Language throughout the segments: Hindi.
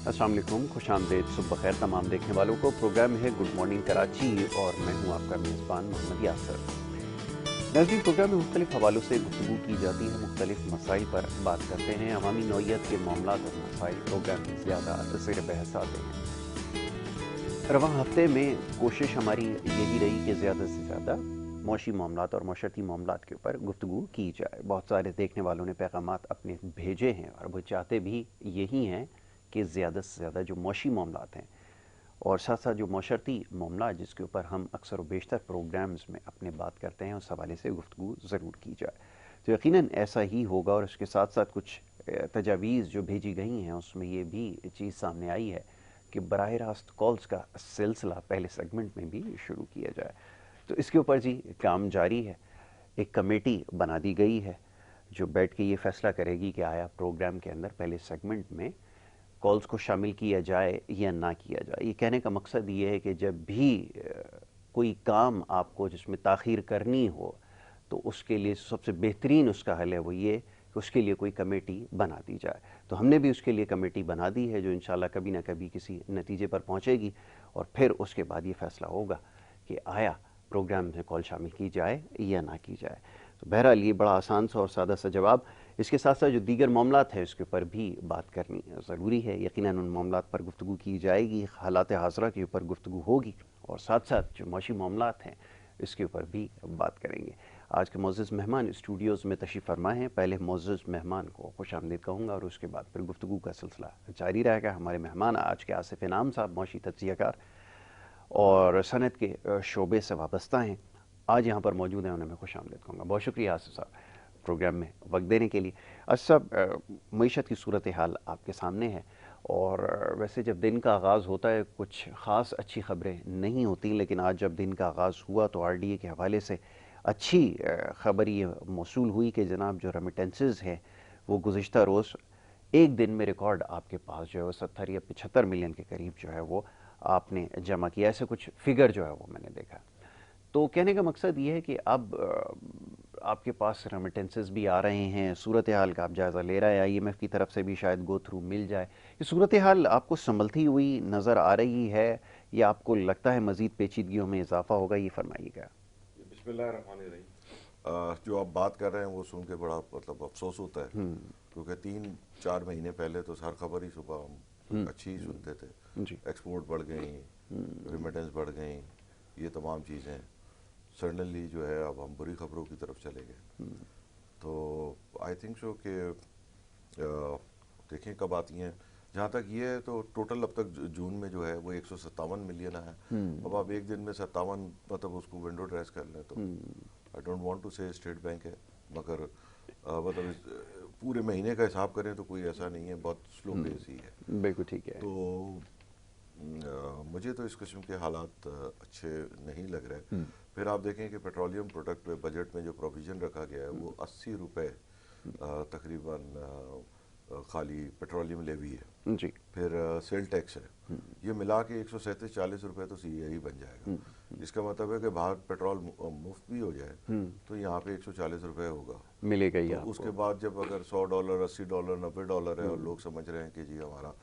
अस्सलाम वालेकुम, खुशामदीद, सुबह खैर तमाम देखने वालों को। प्रोग्राम है गुड मॉर्निंग कराची और मैं हूं आपका मेज़बान मोहम्मद यासर। नाज़रीन, प्रोग्राम में मुख्तलिफ हवालों से गुफ्तगू की जाती है, मुख्तलिफ मसाइल पर बात करते हैं, अवामी नौइयत के मामला और मसाइल प्रोग्राम में ज़्यादा ज़ेर बहस आते हैं। रवां हफ्ते में कोशिश हमारी यही रही कि ज़्यादा से ज़्यादा मौशी मामलात और मशरती मामलात के ऊपर गुफ्तगू की जाए। बहुत सारे देखने वालों ने पैगामात अपने भेजे हैं और वो चाहते भी यही हैं कि ज़्यादा से ज़्यादा जो मौशी मामलात हैं और साथ साथ जो मशरती मामला जिसके ऊपर हम अक्सर व बेशतर प्रोग्राम्स में अपने बात करते हैं, उस हवाले से गुफ्तगू ज़रूर की जाए। तो यकीनन ऐसा ही होगा और इसके साथ साथ कुछ तजावीज़ जो भेजी गई हैं उसमें ये भी चीज़ सामने आई है कि बराह रास्त कॉल्स का सिलसिला पहले सेगमेंट में भी शुरू किया जाए। तो इसके ऊपर जी काम जारी है। एक कमेटी बना दी गई है जो बैठ के ये फैसला करेगी कि आया प्रोग्राम के अंदर पहले सेगमेंट में कॉल्स को शामिल किया जाए या ना किया जाए। ये कहने का मकसद ये है कि जब भी कोई काम आपको जिसमें ताख़ीर करनी हो तो उसके लिए सबसे बेहतरीन उसका हल है वो ये कि उसके लिए कोई कमेटी बना दी जाए। तो हमने भी उसके लिए कमेटी बना दी है जो इंशाल्लाह कभी ना कभी किसी नतीजे पर पहुंचेगी और फिर उसके बाद ये फैसला होगा कि आया प्रोग्राम में कॉल शामिल की जाए या ना की जाए। तो बहरहाल ये बड़ा आसान सा और सादा सा जवाब। इसके साथ साथ जो दीगर मामलात हैं उसके ऊपर भी बात करनी ज़रूरी है। यकीनन उन मामलात पर गुफ्तगू की जाएगी, हालात हाज़रा के ऊपर गुफ्तगू होगी और साथ साथ जो मौशी मामलात हैं इसके ऊपर भी बात करेंगे। आज के मोअज़्ज़ज़ मेहमान स्टूडियोज़ में तशरीफ़ फरमा हैं। पहले मोअज़्ज़ज़ मेहमान को खुशामदीद कहूँगा और उसके बाद फिर गुफ्तगू का सिलसिला जारी रहेगा। हमारे मेहमान आज के आसिफ इनाम साहब मौशी तज्ज़ियाकार और सनत के शोबे से वाबस्ता हैं, आज यहाँ पर मौजूद हैं। उन्हें मैं खुशामदीद कहूँगा। बहुत शुक्रिया आसिफ साहब प्रोग्राम में वक्त देने के लिए। आसिफ साहब, मईशत की सूरत हाल आपके सामने है और वैसे जब दिन का आगाज़ होता है कुछ ख़ास अच्छी ख़बरें नहीं होती, लेकिन आज जब दिन का आगाज़ हुआ तो RDA के हवाले से अच्छी ख़बर ये मौसूल हुई कि जनाब जो रेमिटेंसेस हैं वो गुज़िश्ता रोज़ एक दिन में रिकॉर्ड आपके पास जो है वो 70 या 75 मिलियन के करीब जो है वो आपने जमा किया। ऐसे कुछ फिगर जो है वो मैंने देखा। तो कहने का मकसद ये है कि अब आपके पास रेमिटेंसेस भी आ रहे हैं, सूरत हाल का आप जायज़ा ले रहा है, IMF की तरफ से भी शायद गो थ्रू मिल जाए। ये सूरत हाल आपको संभलती हुई नज़र आ रही है या आपको लगता है मज़ीद पेचीदगियों में इजाफा होगा? ये फरमाइएगा। बिस्मिल्लाहिर्रहमानिर्रहीम। जो आप बात कर रहे हैं वो सुन के बड़ा मतलब अफसोस होता है, क्योंकि 3-4 महीने पहले तो हर खबर ही सुबह हम अच्छी ही सुनते थे। जी। एक्सपोर्ट बढ़ गई, रिमिटेंस बढ़ गई, ये तमाम चीज़ें सडनली जो है अब हम बुरी खबरों की तरफ चले गए। तो आई थिंक सो कि देखें कब आती हैं। जहाँ तक ये है तो टोटल अब तक जून में जो है वो 157 मिलियन है। अब आप एक दिन में 57 मतलब उसको विंडो ड्रेस कर लें तो आई डोंट वांट टू से स्टेट बैंक है, मगर मतलब पूरे महीने का हिसाब करें तो कोई ऐसा नहीं है, बहुत स्लो पेस ही है। बिल्कुल ठीक है। तो मुझे तो इस किस्म के हालात अच्छे नहीं लग रहे। फिर आप देखें कि पेट्रोलियम प्रोडक्ट में बजट में जो प्रोविज़न रखा गया है वो 80 रुपये तकरीबन खाली पेट्रोलियम लेवी है। जी। फिर सेल टैक्स है, ये मिला के 137-40 रुपये तो CAI बन जाएगा। इसका मतलब है कि बाहर पेट्रोल मुफ्त भी हो जाए तो यहाँ पे 140 रुपये होगा, मिलेगा ही तो आपको। उसके बाद जब अगर $100, $80, $90 है और लोग समझ रहे हैं कि जी हमारा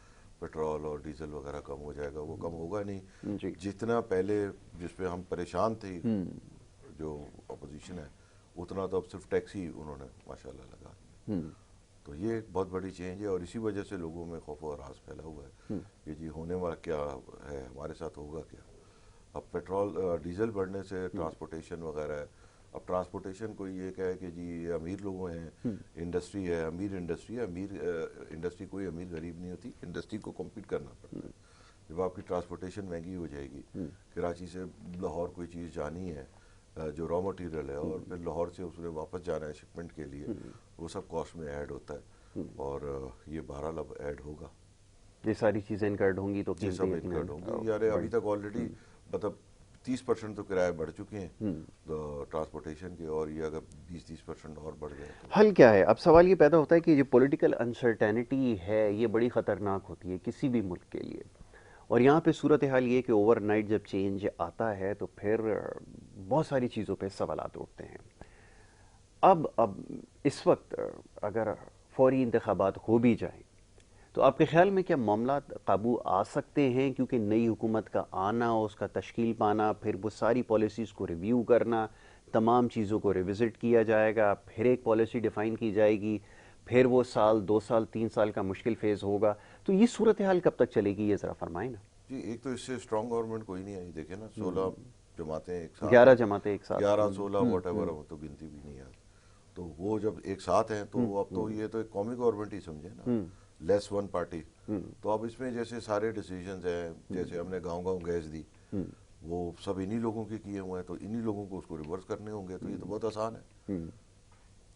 पेट्रोल और डीजल वगैरह कम हो जाएगा, वो कम होगा नहीं। जी। जितना पहले जिस पे हम परेशान थे जो अपोजिशन है, उतना तो अब सिर्फ टैक्स ही उन्होंने माशाल्लाह लगा दिया। तो ये एक बहुत बड़ी चेंज है और इसी वजह से लोगों में खौफ और राज फैला हुआ है कि जी होने वाला क्या है, हमारे साथ होगा क्या। अब पेट्रोल डीजल बढ़ने से ट्रांसपोर्टेशन वगैरह है। अब ट्रांसपोर्टेशन को ये कहे कि जी ये अमीर लोगों हैं, इंडस्ट्री है, अमीर इंडस्ट्री है। अमीर इंडस्ट्री कोई अमीर गरीब नहीं होती, इंडस्ट्री को कम्पीट करना पड़ता है। जब आपकी ट्रांसपोर्टेशन महंगी हो जाएगी, कराची से लाहौर कोई चीज़ जानी है जो रॉ मटेरियल है और फिर लाहौर से उसने वापस जाना है शिपमेंट के लिए, वो सब कॉस्ट में ऐड होता है और ये बहरहाल अब ऐड होगा। ये सारी चीज़ें इनकर्ड होंगी तो ये कीमतें सब यकीनन इनकर्ड होंगी यार। अभी तक ऑलरेडी मतलब 30% तो किराए बढ़ चुके हैं तो ट्रांसपोर्टेशन के, और ये अगर 20-30% और बढ़ गए तो हल क्या है? अब सवाल ये पैदा होता है कि जो पॉलिटिकल अनसर्टेनिटी है ये बड़ी ख़तरनाक होती है किसी भी मुल्क के लिए। और यहाँ पे सूरत हाल ये कि ओवरनाइट जब चेंज आता है तो फिर बहुत सारी चीज़ों पे सवालात उठते हैं। अब इस वक्त अगर फौरी इंतखाबात हो भी जाए तो आपके ख्याल में क्या मामला काबू आ सकते हैं, क्योंकि नई हुकूमत का आना, उसका तश्कील पाना, फिर वो सारी पॉलिसीज़ को रिव्यू करना, तमाम चीज़ों को रिविज़िट किया जाएगा, फिर एक पॉलिसी डिफ़ाइन की जाएगी, फिर वो साल 2 साल 3 साल का मुश्किल फेज़ होगा। तो ये सूरत हाल कब तक चलेगी, ये ज़रा फरमाएं ना। जी, एक तो इससे स्ट्रांग गवर्नमेंट कोई नहीं आई, देखे ना 16 जमातें एक साथ 11 हैं, जमातें एक साथ। 11 16 वॉट एवर, वो तो गिनती भी नहीं है। तो वो जब एक साथ हैं तो अब तो ये तो एक कौमी गवर्नमेंट ही समझे ना, लेस वन पार्टी। तो अब इसमें जैसे सारे डिसीजंस हैं, जैसे हमने गांव गांव गैस दी, वो सब इन्हीं लोगों के किए हुए हैं, तो इन्हीं लोगों को उसको रिवर्स करने होंगे, तो ये तो बहुत आसान है।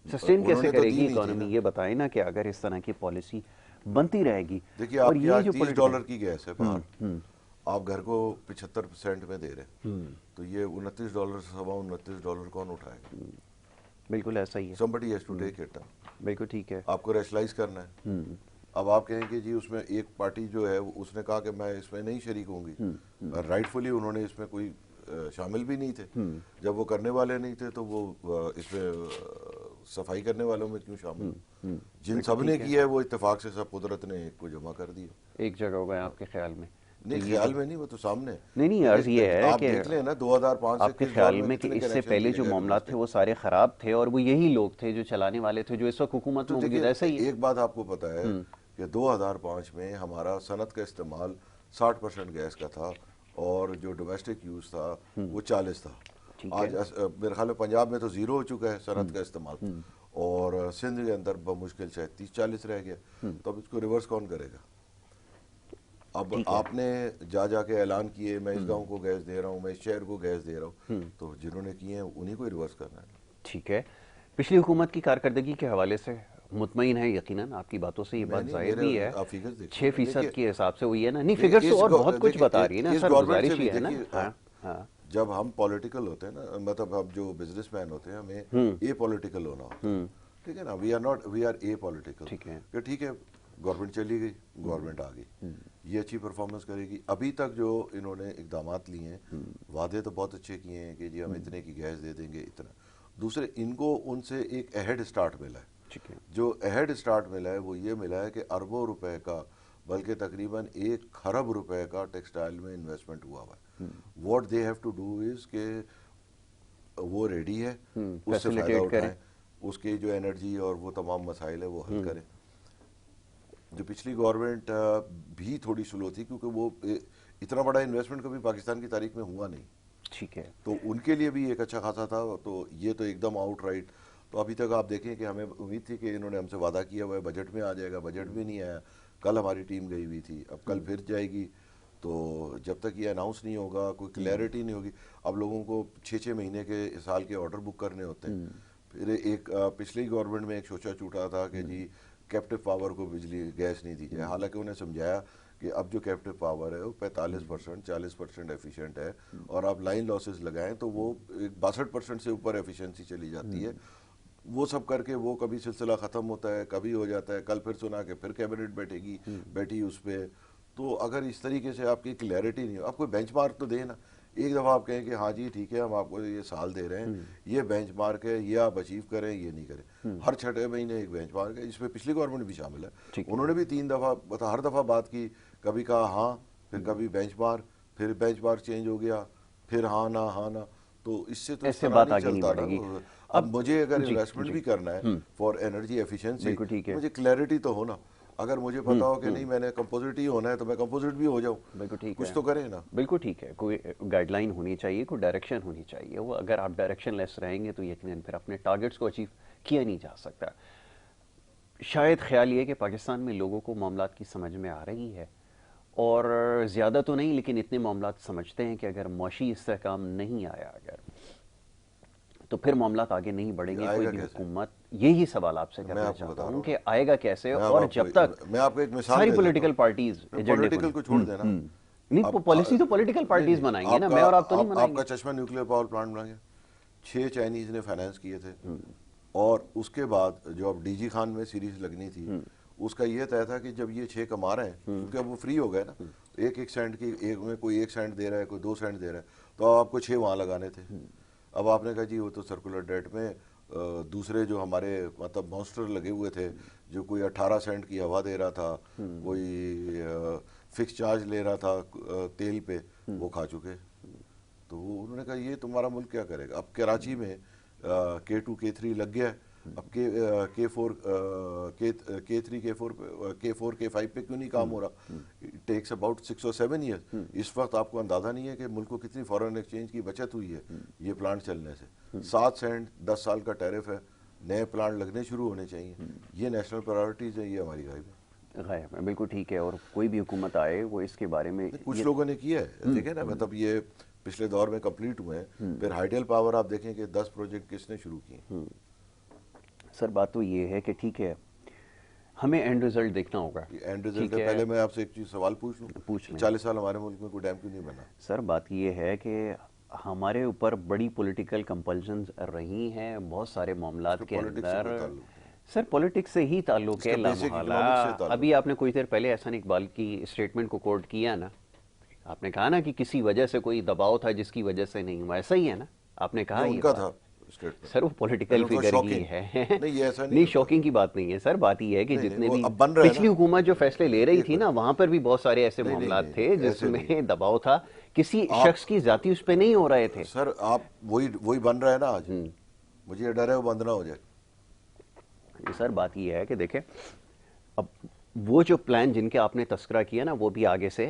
सस्टेन कैसे उन्होंने तो दी करेगी नहीं थी इकोनॉमी, ना। ये बताएं ना, कि अगर इस तरह की पॉलिसी बनती रहेगी। देखिए और आपके ये आज जो $30 पॉलिटिकल। की गैस है बाहर, आप घर को 75% में दे रहे हैं, तो ये $29, $29.25 कौन उठाएगा? बिल्कुल ऐसा ही है। somebody has to take it। बिल्कुल ठीक है। आपको रैशनलाइज करना है। अब आप कहें कि जी उसमें एक पार्टी जो है उसने कहा कि मैं इसमें नहीं शरीक होंगी, राइटफुली उन्होंने इसमें कोई शामिल भी नहीं थे। जब वो करने वाले नहीं थे तो वो इसमें सफाई करने वालों में क्यों शामिल? जिन सब ने किया है वो इत्तेफाक से सब कुदरत ने एक को जमा कर दिया। एक जगह हो गए आपके ख्याल में? नहीं, ख्याल में नहीं, वो तो सामने है। नहीं, अर्ज ये है आप कि देख लें ना 2005 से आपके किस दौर ख्याल में में कि कितने इससे कनेक्शन पहले किए जो गए मामला थे डोमेस्टिक। वो सारे खराब थे, और वो यही लोग थे जो चलाने वाले थे, जो इस वक्त हुकूमत तो में मौजूद देखिए है, ऐसा ही है। एक बात आपको पता है कि 2005 में हमारा सनत का इस्तेमाल 60% गैस का था, और जो डोमेस्टिक यूज था वो 40 था। ठीक आज है। मेरे ख्याल में पंजाब में तो जीरो हो चुका है सनत का इस्तेमाल, और सिंध के अंदर बमुश्किल शायद 30-40 रह गया। तो अब इसको रिवर्स कौन करेगा? अब ठीक है। आपने जाके ऐलान किए मैं इस गांव को गैस दे रहा हूँ, मैं इस शहर को गैस दे रहा हूँ, तो जिन्होंने किए हैं उन्हीं को रिवर्स करना है। ठीक है। पिछली हुकूमत की कारकर्दगी के हवाले से मुतमईन है यकीनन, आपकी बातों से ये मैं बात नहीं, जाहिर मेरे भी है। आप फिगर्स देखिए छः ना, फीसद देखिए के हिसाब से वही है ना? नहीं, नहीं, फिगर्स तो और बहुत कुछ बता रही है ना इस सर, गवर्नमेंट से गुजारिश भी ही है ना। देखिए, हाँ हाँ। जब हम पॉलिटिकल होते हैं ना, मतलब अब जो बिजनेसमैन होते हैं हमें ए पॉलिटिकल होना होता है, ठीक है ना। We are a political. ठीक है। कि ठीक है, गवर्नमेंट चली गई, गवर्नमेंट आ गई, ये अच्छी परफॉर्मेंस करेगी। अभी तक जो इन्होंने इकदामात लिए हैं, वादे तो बहुत अच्छे किए हैं कि जी हम इतने की गैस दे देंगे, इतना। दूसरे, इनको उनसे एक अहेड स्टार्ट मिला है। ठीक है। जो अहेड स्टार्ट मिला है वो ये मिला है कि अरबों रुपए का, बल्कि तकरीबन 1 खरब रुपए का टेक्सटाइल में इन्वेस्टमेंट हुआ हुआ है। What they have to do is के वो रेडी है, उससे फायदा facilitate करें। उठाएं, उसकी जो एनर्जी और वो तमाम मसाइल है वो हल करें। जो पिछली गवर्नमेंट भी थोड़ी स्लो थी, क्योंकि वो इतना बड़ा इन्वेस्टमेंट कभी पाकिस्तान की तारीख में हुआ नहीं, ठीक है। तो उनके लिए भी एक अच्छा खासा था। तो ये तो एकदम आउटराइट। तो अभी तक आप देखें कि हमें उम्मीद थी कि इन्होंने हमसे वादा किया हुआ है बजट में आ जाएगा, बजट में नहीं आया। कल हमारी टीम गई हुई थी, अब कल फिर जाएगी। तो जब तक ये अनाउंस नहीं होगा, कोई क्लैरिटी नहीं होगी। अब लोगों को 6-6 महीने के साल के ऑर्डर बुक करने होते हैं। फिर एक पिछली गवर्नमेंट में एक सोचा छूटा था कि जी कैप्टिव पावर को बिजली गैस नहीं दी जाए, हालांकि उन्हें समझाया कि अब जो कैप्टिव पावर है वो 45% 40% एफिशिएंट है, और आप लाइन लॉसेस लगाएं तो वो 62% से ऊपर एफिशिएंसी चली जाती है। वो सब करके वो कभी सिलसिला ख़त्म होता है, कभी हो जाता है, कल फिर सुना कि फिर कैबिनेट बैठी उस पर। तो अगर इस तरीके से आपकी क्लैरिटी नहीं हो, आप कोई बेंचमार्क तो दें ना। एक दफ़ा आप कहें कि हाँ जी ठीक है, हम आपको ये साल दे रहे हैं, ये बेंचमार्क है, ये आप अचीव करें, ये नहीं करें। हर 6 महीने एक बेंचमार्क है, इसमें पिछली गवर्नमेंट भी शामिल है। उन्होंने भी 3 दफ़ा, मतलब हर दफ़ा बात की, कभी कहा हाँ, फिर कभी बेंचमार्क, फिर बेंचमार्क चेंज हो गया, फिर हाँ ना। तो इससे तो इस ऐसे तरह बात नहीं आगे नहीं चलता बढ़ेगी। ना। अब मुझे अगर जी इन्वेस्टमेंट जी। भी करना है फॉर एनर्जी एफिशिएंसी, बिल्कुल ठीक है। मुझे क्लैरिटी तो हो ना। अगर मुझे पता हो कि नहीं मैंने कंपोजिट ही होना है, तो मैं कंपोजिट भी हो जाऊं। बिल्कुल ठीक कुछ है। तो करें ना। बिल्कुल ठीक है। कोई गाइडलाइन होनी चाहिए, कोई डायरेक्शन होनी चाहिए। वो अगर आप डायरेक्शन लेस रहेंगे तो यकीनन फिर अपने टारगेट्स को अचीव किया नहीं जा सकता। शायद ख्याल ये कि पाकिस्तान में लोगों को मामलात की समझ में आ रही है, और ज़्यादा तो नहीं लेकिन इतने मामलात समझते हैं कि अगर मौशी इस्तेहकाम नहीं आया अगर, तो फिर मामलात आगे नहीं बढ़ेंगे। कोई आएगा भी कैसे? हुकूमत, यही सवाल आपसे मैं करना आपको चाहता बता हूँ रहा कि हूँ, आएगा कैसे, मैं अब और आपको जब तक मैं आपको एक मिसाल सारी दे देता पॉलिटिकल हूँ। पार्टीज एजेंडे को पॉलिटिकल को छोड़ देना। नहीं, अब पॉलिसी तो पॉलिटिकल नहीं पार्टीज नहीं, बनाएंगे ना, मैं और आप तो नहीं आपका बनाएंगे। चश्मा न्यूक्लियर पावर प्लांट बना गया, 6 चाइनीज ने फाइनेंस किए थे। और उसके बाद जो अब डीजी खान में सीरीज लगनी थी, उसका ये तय था कि जब ये 6 कमा रहे हैं, क्योंकि अब वो फ्री हो गए ना, 1-1 सेंट की, एक में कोई 1 सेंट दे रहा है, कोई 2 सेंट दे रहा है, तो अब आपको 6 वहाँ लगाने थे। अब आपने कहा जी वो तो सर्कुलर डेट में दूसरे जो हमारे मतलब मॉन्स्टर लगे हुए थे, जो कोई 18 सेंट की हवा दे रहा था, कोई फिक्स चार्ज ले रहा था तेल पे, वो खा चुके। तो उन्होंने कहा ये तुम्हारा मुल्क क्या करेगा। अब कराची में K2 K3 लग गया है, अब K4 K3 K4 K5 पे क्यों नहीं काम हो रहा। इट टेक्स अबाउट 6 और 7 ईयर। इस वक्त आपको अंदाजा नहीं है कि मुल्क को कितनी फॉरेन एक्सचेंज की बचत हुई है ये प्लांट चलने से। 7 सेंट 10 साल का टैरिफ है, नए प्लांट लगने शुरू होने चाहिए। ये नेशनल प्रायोरिटीज है, ये हमारी गाइब है। बिल्कुल ठीक है। और कोई भी हुकूमत आए वो इसके बारे में कुछ लोगों ने किया है, देखें ना, मतलब ये पिछले दौर में कंप्लीट हुए हैं। फिर हाइडल पावर आप देखें कि 10 प्रोजेक्ट किसने शुरू किए। सर बात तो ये है कि ठीक है, हमें एंड रिजल्ट देखना होगा। एंड रिजल्ट है। पहले मैं आपसे एक चीज सवाल पूछ लूं, पूछ लें। 40 साल हमारे मुल्क में कोई डैम क्यों नहीं बना। सर बात ये है कि हमारे ऊपर बड़ी पॉलिटिकल कंपल्शंस रही हैं बहुत सारे मामलात के अंदर। सर पॉलिटिक्स से ही ताल्लुक है लामहला। अभी आपने कुछ देर पहले एहसान इकबाल की स्टेटमेंट को कोट किया ना, आपने कहा ना कि किसी वजह से कोई दबाव था जिसकी वजह से नहीं हुआ, ऐसा ही है ना आपने कहा। उनका था सर वो पॉलिटिकल फिगर ही है। नहीं, ऐसा नहीं शॉकिंग की बात नहीं है सर। बात ये है कि जितने भी पिछली हुकूमत जो फैसले ले रही थी ना, वहां पर भी बहुत सारे ऐसे मामलात थे जिसमें दबाव था, किसी शख्स की जाती उस पर नहीं हो रहे थे। सर आप वही बन रहा है ना आज। मुझे डर है वो बंद ना हो जाए। सर बात ये है कि देखें, अब वो जो प्लान जिनके आपने तस्करा किया ना, वो भी आगे से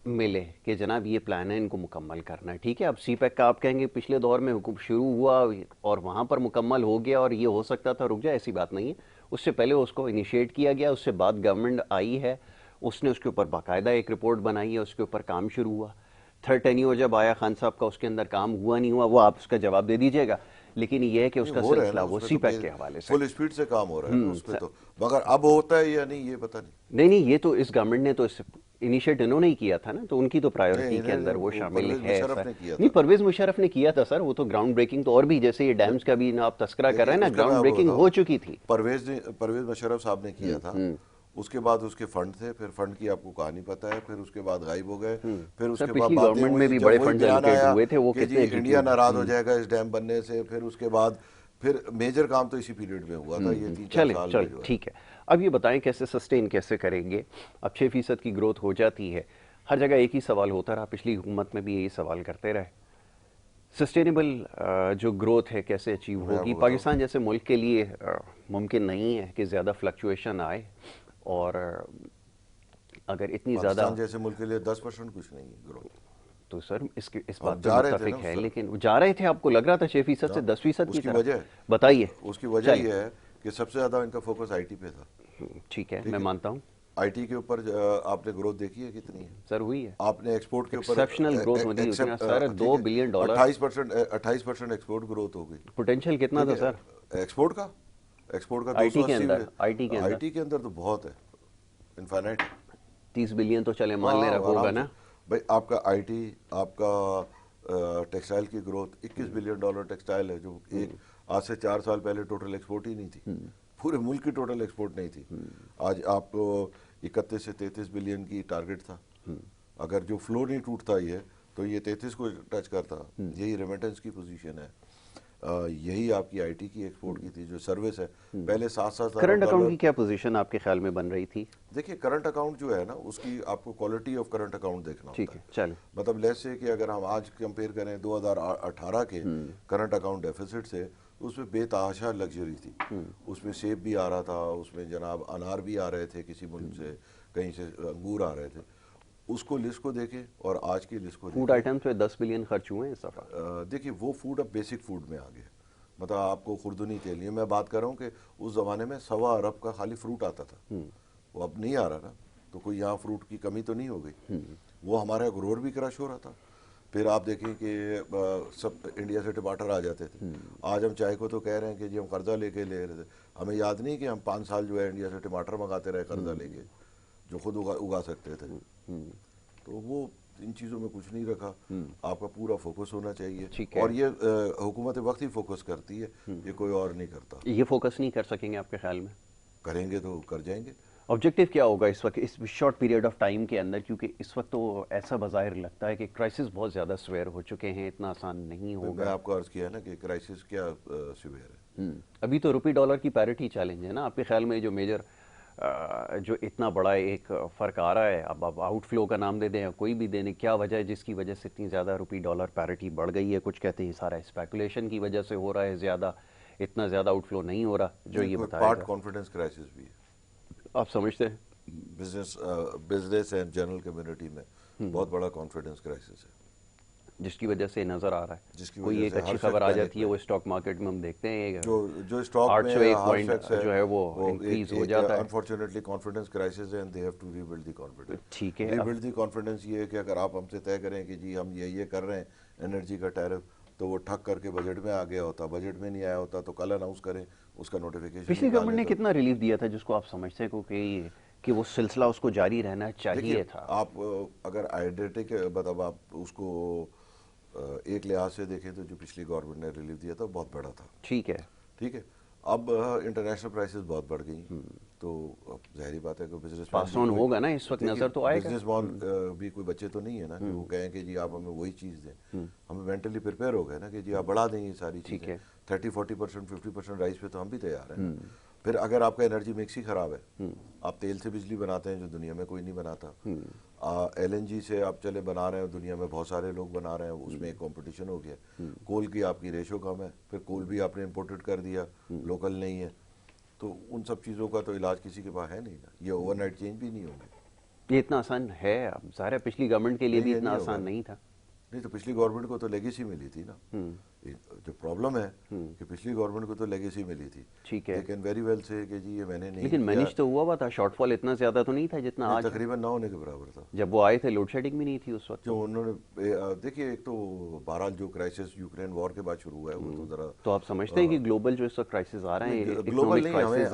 मिले कि जनाब ये प्लान है, इनको मुकम्मल करना है। ठीक है, अब सीपैक का आप कहेंगे पिछले दौर में हुकूम शुरू हुआ और वहाँ पर मुकम्मल हो गया और ये हो सकता था रुक जाए, ऐसी बात नहीं है। उससे पहले उसको इनिशिएट किया गया, उससे बाद गवर्नमेंट आई है, उसने उसके ऊपर बाकायदा एक रिपोर्ट बनाई है, उसके ऊपर काम शुरू हुआ। थर्ड टेन्योर जब आया खान साहब का, उसके अंदर काम हुआ नहीं हुआ वो आप उसका जवाब दे दीजिएगा, लेकिन ये है कि उसका सिलसिला वो सीपैक के हवाले से फुल स्पीड से काम हो रहा है उस पे तो, मगर अब होता है या नहीं ये पता नहीं। नहीं ये तो इस गवर्नमेंट ने तो इनिशिएट इन्होंने ही किया था ना, तो उनकी तो प्रायोरिटी के अंदर वो शामिल है सर। नहीं परवेज मुशर्रफ ने किया था सर, वो तो ग्राउंड ब्रेकिंग तो, और भी जैसे ये डैम्स का भी आप तस्करा कर रहे हैं ना, ग्राउंड ब्रेकिंग हो चुकी थी। परवेज मुशर्रफ साहब ने किया था, उसके बाद उसके फंड थे, फिर फंड की आपको कहानी पता है, फिर उसके बाद गायब हो गए। फिर उसके बाद गवर्नमेंट में भी बड़े फंड एलोकेट हुए थे, वो कितने इंडिया नाराज हो जाएगा इस डैम बनने से। फिर उसके बाद फिर मेजर काम तो इसी पीरियड में हुआ था, ये 3-4 साल। चलिए ठीक है, अब ये बताएं कैसे सस्टेन कैसे करेंगे। अब 6% की ग्रोथ हो जाती है, हर जगह एक ही सवाल होता रहा, पिछली हुकूमत में भी यही सवाल करते रहे, सस्टेनेबल जो ग्रोथ है कैसे अचीव होगी। पाकिस्तान जैसे मुल्क के लिए मुमकिन नहीं है कि ज़्यादा फ्लक्चुएशन आए, और अगर इतनी ज़्यादा जैसे मुल्क के लिए 10% कुछ नहीं है ग्रोथ, तो सर इस बात पे मुत्तफिक है, लेकिन जा रहे थे, आपको लग रहा था 6% से 10% की तरफ। वजह बताइए। उसकी वजह यह है कि सबसे ज्यादा इनका फोकस आईटी पे था। ठीक है, मैं मानता हूँ। आईटी के ऊपर आपने ग्रोथ देखी है कितनी है सर? हुई है। आपने एक्सपोर्ट के ऊपर एक्सेप्शनल ग्रोथ हो गई सर, $2 बिलियन, 28% एक्सपोर्ट ग्रोथ हो गई। पोटेंशियल कितना था सर एक्सपोर्ट का? आईटी के अंदर? आईटी के अंदर तो बहुत है, इनफाइनाइट। 30 बिलियन तो चले मान ले रखा होगा ना भाई। आपका आईटी, आपका टेक्सटाइल की ग्रोथ $21 बिलियन टेक्सटाइल है, जो एक आज से 4 साल पहले टोटल एक्सपोर्ट ही नहीं थी, पूरे मुल्क की टोटल एक्सपोर्ट नहीं थी। आज आपको 31 से 33 बिलियन की टारगेट था। अगर जो फ्लो नहीं टूटता ये, तो ये 33 को टच करता। यही रेमिटेंस की पोजीशन है, यही आपकी आईटी की एक्सपोर्ट की थी, जो सर्विस है। पहले 7-7 करंट अकाउंट की क्या पोजीशन आपके ख्याल में बन रही थी? देखिए करंट अकाउंट जो है ना, उसकी आपको क्वालिटी ऑफ करंट अकाउंट देखना होता है। ठीक है, चलो। मतलब लेट्स से कि अगर हम आज कंपेयर करें 2018 के करंट अकाउंट डेफिसिट से, तो उसमें बेतहाशा लग्जरी थी। उसमें सेब भी आ रहा था, उसमें जनाब अनार भी आ रहे थे किसी मुल्क से, कहीं से अंगूर आ रहे थे। उसको लिस्ट को देखें और आज की लिस्ट को फूड आइटम्स पे 10 बिलियन खर्च हुए हैं इस दफा। देखिए वो फूड अब बेसिक फूड में आ गया, मतलब आपको खुर्दनी के लिए मैं बात कर रहा हूँ कि उस ज़माने में 1.25 अरब का खाली फ्रूट आता था, वो अब नहीं आ रहा ना, तो कोई यहाँ फ्रूट की कमी तो नहीं हो गई। वो हमारा ग्रोअर भी क्रश हो रहा था। फिर आप देखें कि सब इंडिया से टमाटर आ जाते थे। आज हम चाय को तो कह रहे हैं कि जी हम कर्जा लेके ले रहे थे, हमें याद नहीं कि हम 5 साल जो है इंडिया से टमाटर मंगाते रहे कर्जा लेके, जो खुद उगा सकते थे। तो वो इन चीज़ों में कुछ नहीं रखा। आपका पूरा फोकस होना चाहिए, और ये हुकूमत वक्त ही फोकस करती है, ये कोई और नहीं करता। ये फोकस नहीं कर सकेंगे आपके ख्याल में? करेंगे तो कर जाएंगे। ऑब्जेक्टिव क्या होगा इस वक्त, इस शॉर्ट पीरियड ऑफ टाइम के अंदर? क्योंकि इस वक्त तो ऐसा बाज़ाहिर लगता है कि क्राइसिस बहुत ज़्यादा स्वेयर हो चुके हैं, इतना आसान नहीं होगा। मैं आपको अर्ज़ किया ना कि क्राइसिस क्या स्वेयर है, अभी तो रुपी डॉलर की पैरिटी चैलेंज है ना, आपके ख्याल में जो मेजर जो इतना बड़ा एक फ़र्क आ रहा है, अब आउटफ्लो का नाम दे दें या कोई भी देने, क्या वजह है जिसकी वजह से इतनी ज़्यादा रुपी डॉलर पैरिटी बढ़ गई है? कुछ कहते हैं सारा स्पेकुलेशन की वजह से हो रहा है ज़्यादा, इतना ज़्यादा आउटफ्लो नहीं हो रहा, जो ये बताएगा। पार्ट कॉन्फिडेंस क्राइसिस भी है, आप समझते हैं? बिजनेस एंड जनरल कम्युनिटी में बहुत बड़ा कॉन्फिडेंस क्राइसिस है, जिसकी वजह से नज़र आ रहा है। जिसकी कोई वजह एक से अच्छी हर खबर आ शख्स जाती है, पैनिक वो स्टॉक मार्केट में हम देखते हैं जो स्टॉक में 801 हर पॉइंट शख्स है जो है वो इंक्रीज हो जाता है। अनफॉर्चुनेटली कॉन्फिडेंस क्राइसिस है and they have to rebuild the confidence. ठीक है, रीबिल्ड द कॉन्फिडेंस ये है कि अगर आप हमसे तय करें कि जी हम ये कर रहे हैं एनर्जी का टैरिफ, तो वो ठग करके बजट में आ गया होता, बजट में नहीं आया होता तो कल अनाउंस करें, उसका नोटिफिकेशन पिछली गवर्नमेंट ने कितना रिलीफ दिया था, जिसको आप समझते हैं कि वो सिलसिला उसको जारी रहना चाहिए था? आप अगर आइडेंटिक मतलब आप उसको एक लिहाज से देखें तो जो पिछली गवर्नमेंट ने रिलीफ दिया था बहुत बड़ा था। ठीक है, ठीक है, अब इंटरनेशनल प्राइसेस बहुत बढ़ गई, तो अब जाहिर बात है कि बिजनेस पास ऑन होगा ना, इस वक्त नजर तो आएगा। बिजनेस मॉन भी कोई बच्चे तो नहीं है ना कि वो कहें कि जी आप हमें वही चीज़ दें। हमें मेंटली प्रिपेयर हो गए ना कि जी आप बढ़ा दें ये सारी चीज़ें, 30-40%, 50% राइस पे तो हम भी तैयार हैं। फिर अगर आपका एनर्जी मिक्स ही खराब है, आप तेल से बिजली बनाते हैं जो दुनिया में कोई नहीं बनाता, LNG से आप चले बना रहे हैं, दुनिया में बहुत सारे लोग बना रहे हैं, उसमें एक कंपटीशन हो गया। कोल की आपकी रेशो कम है, फिर कोल भी आपने इंपोर्टेड कर दिया, लोकल नहीं है, तो उन सब चीज़ों का तो इलाज किसी के पास है नहीं ना, ये ओवरनाइट चेंज भी नहीं होंगे। ये इतना आसान है? अब ज़ाहिर है पिछली गवर्नमेंट के लिए भी इतना आसान नहीं था। नहीं तो पिछली गवर्नमेंट को तो लेगेसी मिली थी ना, जो प्रॉब्लम है कि पिछली गवर्नमेंट को तो लेगेसी मिली थी। ठीक है, दे कैन वेरी वेल से कि जी ये मैंने नहीं, लेकिन मैनेज तो हुआ था, शॉर्टफॉल इतना ज़्यादा तो नहीं था जितना आज। तकरीबन ना होने के बराबर था। जब वो आए थे लोड शेडिंग भी नहीं थी उस वक्त। जो उन्होंने देखिए, एक तो बहरहाल जो क्राइसिस यूक्रेन वॉर के बाद शुरू हुआ है वो तो ज़रा, तो आप समझते हैं कि ग्लोबल जो इस वक्त क्राइसिस आ रहे हैं, ग्लोबल नहीं, क्राइसिस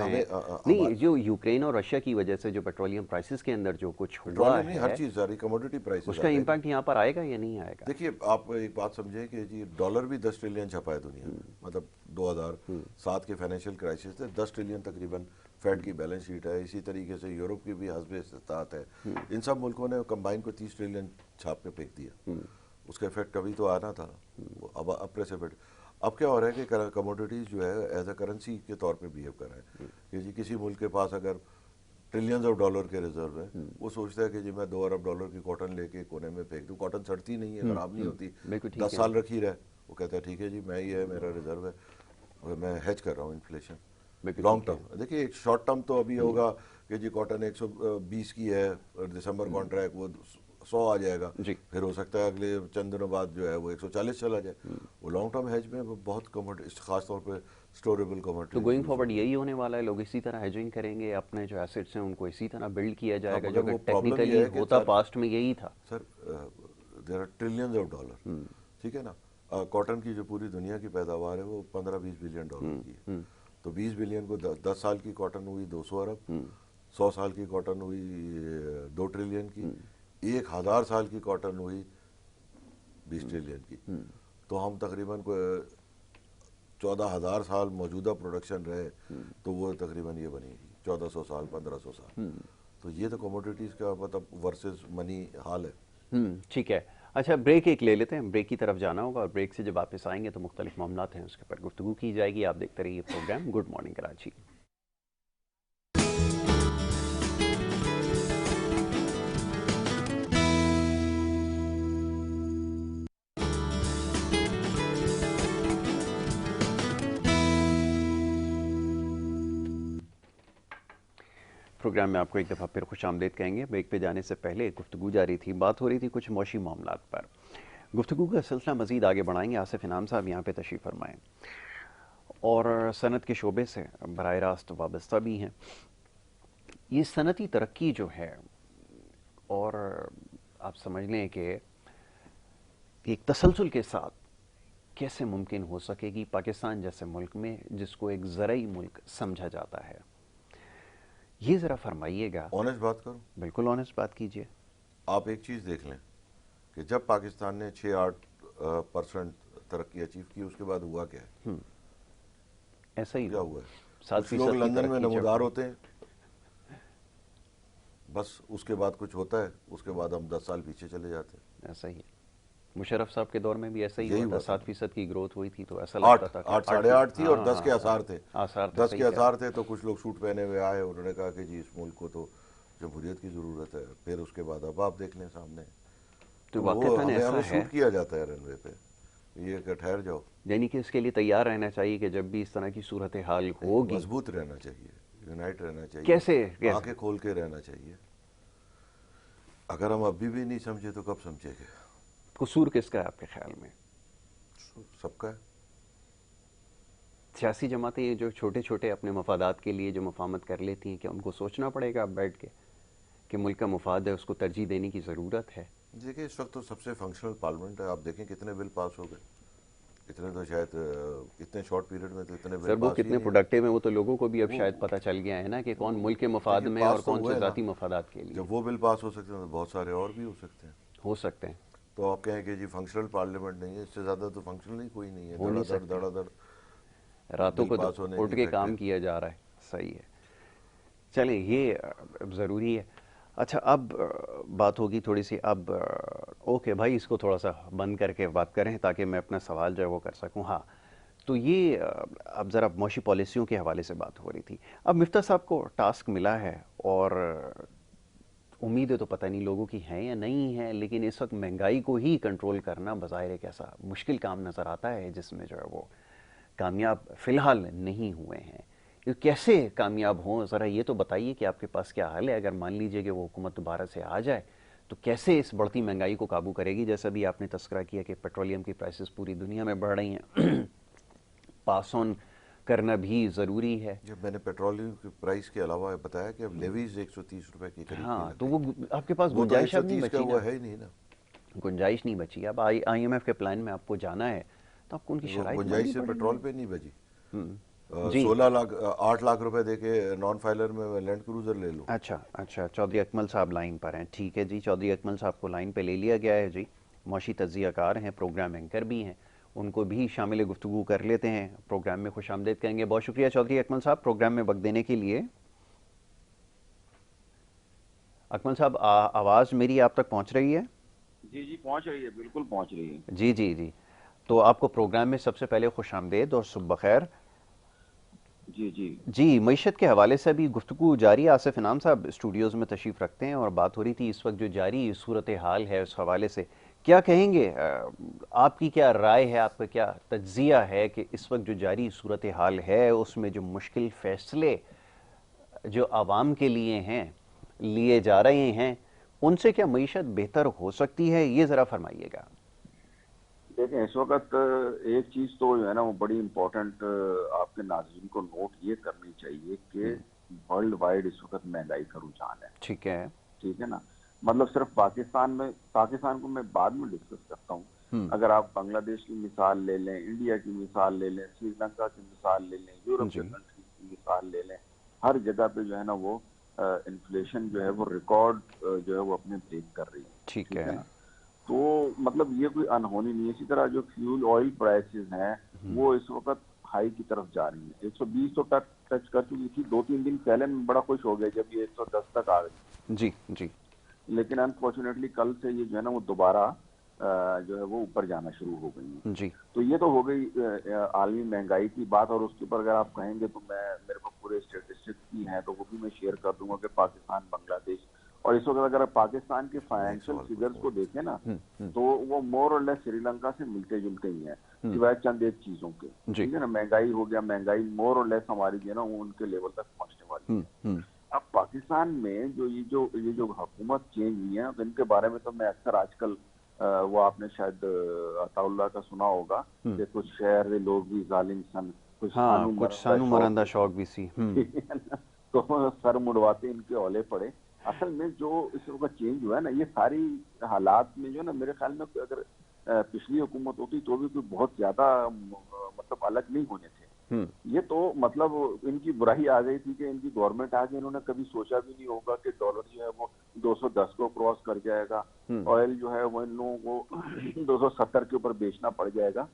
नहीं, जो यूक्रेन और रशिया की वजह से जो पेट्रोलियम प्राइसेस के अंदर जो कुछ हुआ है, हर चीज़ सारी कमोडिटी प्राइसेस, उसका इम्पैक्ट यहाँ पर आएगा या नहीं आएगा? देखिए, आप एक बात समझें कि जी डॉलर भी 10 ट्रिलियन छपा है दुनिया में, मतलब 2007 के फाइनेंशियल क्राइसिस से 10 ट्रिलियन तकरीबन फेड की बैलेंस शीट है। इसी तरीके से यूरोप की भी हस्बे इस्तात है। इन सब मुल्कों ने कंबाइन को 30 ट्रिलियन छाप के फेंक दिया। उसका इफेक्ट कभी तो आना था, अब प्रेस इफेक्ट। अब क्या हो रहा है कि कमोडिटीज जो है एज अ करेंसी के तौर पे बिहेव कर रहे हैं कि जी किसी मुल्क के पास अगर ट्रिलियंस ऑफ डॉलर के रिजर्व है, वो सोचता है कि जी मैं 2 अरब डॉलर की कॉटन लेके कोने में फेंक दूं, कॉटन सड़ती नहीं है, खराब नहीं होती, 10 साल रखी रहे। वो कहता है ठीक है जी, मैं ये मेरा रिजर्व है और मैं हेज कर रहा हूँ इन्फ्लेशन लॉन्ग टर्म। देखिए, एक शॉर्ट टर्म तो अभी होगा कि जी कॉटन 120 की है और दिसंबर कॉन्ट्रैक्ट वो 100 आ जाएगा, फिर हो सकता है अगले चंद दिनों बाद जो है वो 140 चला जाए। वो लॉन्ग टर्म हेज में बहुत कमोडिटी, खास तौर पे स्टोरेबल कमोडिटी। तो गोइंग फॉरवर्ड यही होने वाला है, लोग इसी तरह हेजिंग करेंगे, अपने जो एसेट्स हैं उनको इसी तरह बिल्ड किया जाएगा, जो कि टेक्निकली होता पास्ट में यही था। Sir, there are trillions of dollar, ठीक है ना। कॉटन की जो पूरी दुनिया की पैदावार है वो 15-20 बिलियन डॉलर की है, तो 20 बिलियन को 10 साल की कॉटन हुई 200 अरब, 100 साल की कॉटन हुई 2 ट्रिलियन की, 1000 साल की कॉटन हुई 20 ट्रिलियन की। तो हम तकरीबन 14,000 साल मौजूदा प्रोडक्शन रहे तो वो तकरीबन ये बनेगी 1400 साल, 1500 साल। तो ये तो कमोडिटीज़ का मतलब वर्सेस मनी हाल है। ठीक है, अच्छा ब्रेक एक ले लेते हैं, ब्रेक की तरफ जाना होगा और ब्रेक से जब वापस आएंगे तो मुख्तलिफ मामलात हैं उसके ऊपर गुफ्तगू की जाएगी। आप देखते रहिए programme good morning Karachi. Programme में आपको एक दफ़ा फिर खुश आमदेद कहेंगे। ब्रेक पे जाने से पहले गुफ्तगू जारी थी, बात हो रही थी कुछ मौशी मामलात पर। गुफ्तगू का सिलसिला मज़ीद आगे बढ़ाएंगे। आसिफ इनाम साहब यहाँ पे तशरीफ़ फरमाएँ और सनत के शोबे से बराह रास्त वाबस्ता भी हैं। ये सनती तरक्की जो है, और आप समझ लें कि एक तसलसल के साथ कैसे मुमकिन हो सकेगी पाकिस्तान जैसे मुल्क में जिसको एक ज़रई मुल्क समझा जाता है, ये ज़रा फरमाइएगा। ऑनेस्ट बात करूं? बिल्कुल ऑनेस्ट बात कीजिए। आप एक चीज़ देख लें कि जब पाकिस्तान ने 6-8% तरक्की अचीव की, उसके बाद हुआ क्या है? ऐसा ही क्या हुआ है? 7% लोग लंदन में नमूदार होते हैं, बस उसके बाद कुछ होता है, उसके बाद हम 10 साल पीछे चले जाते हैं। ऐसा ही है। मुशर्रफ साहब के दौर में भी ऐसा ही यही हुआ था, हुआ था। 7% की ग्रोथ हुई थी, तो ऐसा आठ लगता था कि आठ साढ़े आठ थी और 10 के हाँ, आसार थे। आसार थे, 10 सही के कह रहे आसार थे तो कुछ लोग सूट पहने हुए आए, उन्होंने कहा कि जी इस मुल्क को तो जमहूरियत की ज़रूरत है। फिर उसके बाद अब आप देख लें सामने, तो तो वो वाक़ईतन हमें ऐसा हमें है। शूट किया जाता है रनवे पे, ये कि ठहर जाओ। यानी कि इसके लिए तैयार रहना चाहिए कि जब भी इस तरह की सूरत हाल होगी, मजबूत रहना चाहिए, यूनाइट रहना चाहिए, कैसे कैसे आंखें खोल के रहना चाहिए। अगर हम अभी भी नहीं समझे तो कब समझेंगे? कसूर किसका है आपके ख्याल में? सबका है। सियासी जमातें ये जो छोटे छोटे अपने मफादात के लिए जो मफामत कर लेती हैं, क्या उनको सोचना पड़ेगा अब बैठ के कि मुल्क का मुफाद है, उसको तरजीह देने की ज़रूरत है? देखिए इस वक्त तो सबसे फंक्शनल पार्लियामेंट है। आप देखें कितने बिल पास हो गए, इतने तो शायद इतने शॉर्ट पीरियड में तो इतने बिल सर वो पास ही कितने नहीं हुए। प्रोडक्टिव हैं, वो तो लोगों को भी अब वो शायद पता चल गया है ना कि कौन मुल्क के मफाद देखिए में और पास तो कौन से हुए ना, ज़ाती मफादात के लिए जब वो बिल पास हो सकते हैं तो बहुत सारे और भी हो सकते हैं। हो सकते हैं। तो आप कहें कि जी फंक्शनल पार्लियामेंट नहीं है, इससे ज़्यादा तो फंक्शनल ही कोई नहीं है। हो नहीं धड़ाधड़ सकते, धड़ाधड़ रातों बिल को पास होने उठ की के इफेक्ट काम है। किया जा रहा है। सही है, चलें ये अब ज़रूरी है। अच्छा अब बात होगी थोड़ी सी अब ओके भाई, इसको थोड़ा सा बंद करके बात करें ताकि मैं अपना सवाल जो है वो कर सकूं। हाँ, तो ये अब ज़रा मौशी पॉलिसियों के हवाले से बात हो रही थी। अब मिफ्ता साहब को टास्क मिला है और उम्मीदें तो पता नहीं लोगों की हैं या नहीं हैं, लेकिन इस वक्त महंगाई को ही कंट्रोल करना बज़ाहिर एक ऐसा मुश्किल काम नज़र आता है जिसमें जो है वो कामयाब फ़िलहाल नहीं हुए हैं। ये कैसे कामयाब हों, ज़रा ये तो बताइए कि आपके पास क्या हल है? अगर मान लीजिए कि वो हुकूमत दोबारा से आ जाए तो कैसे इस बढ़ती महंगाई को काबू करेगी? जैसा भी आपने तस्करा किया कि पेट्रोलियम की प्राइसेस पूरी दुनिया में बढ़ रही हैं, पास ऑन करना भी ज़रूरी है। जब मैंने पेट्रोलियम की प्राइस के अलावा बताया कि अब लेवीज 130 रुपए के करीब की हाँ, लग तो गई, वो आपके पास वो तो गुंजाइश अब नहीं 130 का बची हुआ ना, है ही नहीं ना। गुंजाइश नहीं बची। अब IMF के प्लान में आपको जाना है तो आपको उनकी वो शराइत माननी गुंजाइश से पेट्रोल पड़ेगी। पे नहीं बची। जी। 8 लाख रुपए दे के नॉन फाइलर में लैंड क्रूजर ले लो। अच्छा अच्छा, चौधरी अकमल साहब लाइन पर हैं, ठीक है जी। चौधरी अकमल साहब को लाइन पे ले लिया गया है जी, मौशी तज्ज़ियाकार हैं, प्रोग्राम एंकर भी हैं, उनको भी शामिल गुफ्तगू कर लेते हैं, प्रोग्राम में खुशामदीद कहेंगे। बहुत शुक्रिया चौधरी अकमल साहब प्रोग्राम में वक्त देने के लिए। अकमल साहब आवाज़ मेरी आप तक पहुंच रही है? जी जी पहुंच रही है, बिल्कुल पहुंच रही है। जी जी जी, तो आपको प्रोग्राम में सबसे पहले खुशामदीद और सुबह खैर। जी जी जी, मईशत के हवाले से अभी गुफ्तगू जारी है। आसिफ इनाम साहब स्टूडियोज़ में तशरीफ़ रखते हैं और बात हो रही थी इस वक्त जो जारी सूरत हाल है उस हवाले से क्या कहेंगे? आपकी क्या राय है, आपका क्या तज्ज़िया है कि इस वक्त जो जारी सूरत हाल है उसमें जो मुश्किल फ़ैसले जो आवाम के लिए हैं लिए जा रहे हैं, उनसे क्या मईशत बेहतर हो सकती है? ये ज़रा फरमाइएगा। देखें, इस वक्त एक चीज तो जो है ना वो बड़ी इम्पोर्टेंट आपके नाज़रीन को नोट ये करनी चाहिए कि वर्ल्ड वाइड इस वक्त महंगाई का रुझान है। ठीक है। ठीक है ना, मतलब सिर्फ पाकिस्तान को मैं बाद में डिस्कस करता हूँ। अगर आप बांग्लादेश की मिसाल ले लें, इंडिया की मिसाल ले लें, श्रीलंका की मिसाल ले लें, यूरोप के जी। कंट्रीज की मिसाल ले लें, हर जगह पे जो है ना वो इन्फ्लेशन जो है वो रिकॉर्ड जो है वो अपने ब्रेक कर रही है। ठीक ठीक है है। ना, तो मतलब ये कोई अनहोनी नहीं है। इसी तरह जो फ्यूल ऑयल प्राइसेस हैं वो इस वक्त हाई की तरफ जा रही है। 120 तो टच कर चुकी थी, 2-3 दिन पहले मैं बड़ा खुश हो गया जब ये 110 तक आ गई। जी जी लेकिन अनफॉर्चुनेटली कल से ये जो है ना वो दोबारा जो है वो ऊपर जाना शुरू हो गई है। जी। तो ये तो हो गई आलमी महंगाई की बात। और उसके ऊपर अगर आप कहेंगे तो मेरे को पूरे स्टेटिस्टिक्स की हैं तो वो भी मैं शेयर कर दूंगा कि पाकिस्तान, बांग्लादेश और इस वक्त अगर आप पाकिस्तान के फाइनेंशियल फिगर्स को देखें ना तो वो मोर और लेस श्रीलंका से मिलते जुलते ही हैं, सिवाय चंद एक चीजों के। जी। ठीक है ना, महंगाई हो गया, महंगाई मोर और लेस हमारी जो है ना वो उनके लेवल तक पहुंचने वाली है। अब पाकिस्तान में जो ये जो हुकूमत चेंज हुई है इनके बारे में तो मैं अक्सर आजकल वो आपने शायद अताउल्लाह का सुना होगा कि कुछ शहर के लोग भी जालिम सन, कुछ हाँ, कुछ सानू मरंदा शौक भी सी। ठीक है ना, तो सर मुड़वाते इनके ओले पड़े। असल में जो इस वक्त चेंज हुआ है ना, ये सारी हालात में जो ना मेरे ख्याल में अगर पिछली हुकूमत होती तो भी कोई बहुत ज्यादा मतलब अलग नहीं होने थे। ये तो मतलब इनकी बुराई आ गई थी कि इनकी गवर्नमेंट आ गई, इन्होंने कभी सोचा भी नहीं होगा कि डॉलर जो है वो 210 को क्रॉस कर जाएगा, ऑयल जो है वो इन लोगों को 270 के ऊपर बेचना पड़ जाएगा,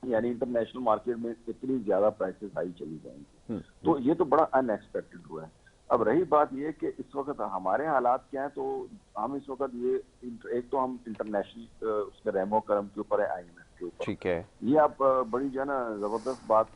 यानी इंटरनेशनल मार्केट में इतनी ज्यादा प्राइसेस हाई चली जाएंगी। तो ये तो बड़ा अनएक्सपेक्टेड हुआ है। अब रही बात ये कि इस वक्त हमारे हालात क्या है, तो हम इस वक्त ये एक तो हम इंटरनेशनल उसके रेमो करम के ऊपर है, IMF के ऊपर। ठीक है। ये आप बड़ी जो है ना जबरदस्त बात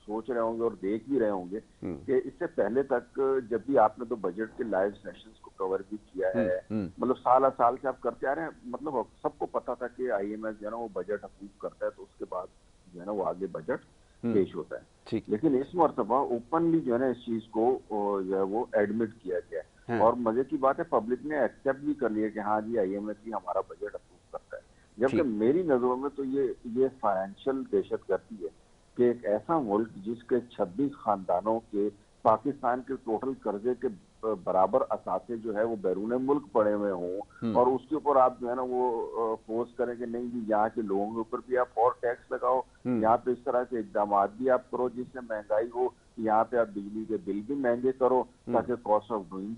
सोच रहे होंगे और देख भी रहे होंगे कि इससे पहले तक जब भी आपने तो बजट के लाइव सेशंस को कवर भी किया है, मतलब साल साल से आप करते आ रहे हैं, मतलब सबको पता था कि IMF जो है ना वो बजट अप्रूव करता है तो उसके बाद जो है ना वो आगे बजट पेश होता है। लेकिन इस मरतबा ओपनली जो है ना इस चीज को जो है वो एडमिट किया गया और मजे की बात है पब्लिक ने एक्सेप्ट भी कर लिया कि हाँ जी IMF ही हमारा बजट अप्रूव करता है। जबकि मेरी नजरों में तो ये फाइनेंशियल दहशतगर्दी है कि एक ऐसा मुल्क जिसके 26 खानदानों के पाकिस्तान के टोटल कर्जे के बराबर असासे जो है वो बैरून मुल्क पड़े हुए हों और उसके ऊपर आप जो है ना वो फोर्स करें कि नहीं जी यहाँ के लोगों के ऊपर भी आप और टैक्स लगाओ, यहाँ पे इस तरह के इकदाम भी आप करो जिससे महंगाई हो, यहाँ पे आप बिजली के बिल भी महंगे करो ताकि कॉस्ट ऑफ डूइंग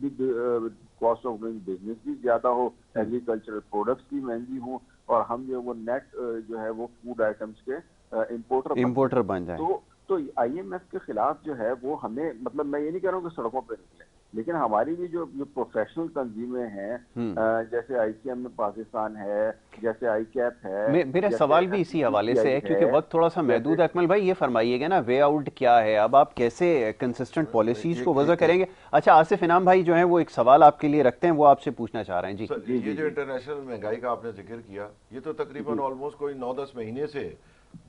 बिजनेस भी ज्यादा हो, एग्रीकल्चरल प्रोडक्ट्स भी महंगी हो और हम जो वो नेट जो है वो फूड आइटम्स के इम्पोर्टर बन जाए। तो IMF के खिलाफ जो है वो हमें, मतलब मैं ये नहीं कह रहा हूँ कि सड़कों पे निकले, लेकिन हमारी भी जो प्रोफेशनल तंजीमें हैं जैसे ICM में पाकिस्तान है, जैसे ICAP है। मेरा सवाल भी इसी हवाले से है क्योंकि वक्त थोड़ा सा महदूद है। अकमल भाई ये फरमाइएगा ना वे आउट क्या है, अब आप कैसे कंसिस्टेंट पॉलिसीज को वजह करेंगे। अच्छा आसिफ इनाम भाई जो है वो एक सवाल आपके लिए रखते हैं, वो आपसे पूछना चाह रहे हैं। जी ये जो इंटरनेशनल महंगाई का आपने जिक्र किया, ये तो तकरीबन ऑलमोस्ट कोई 9-10 महीने से,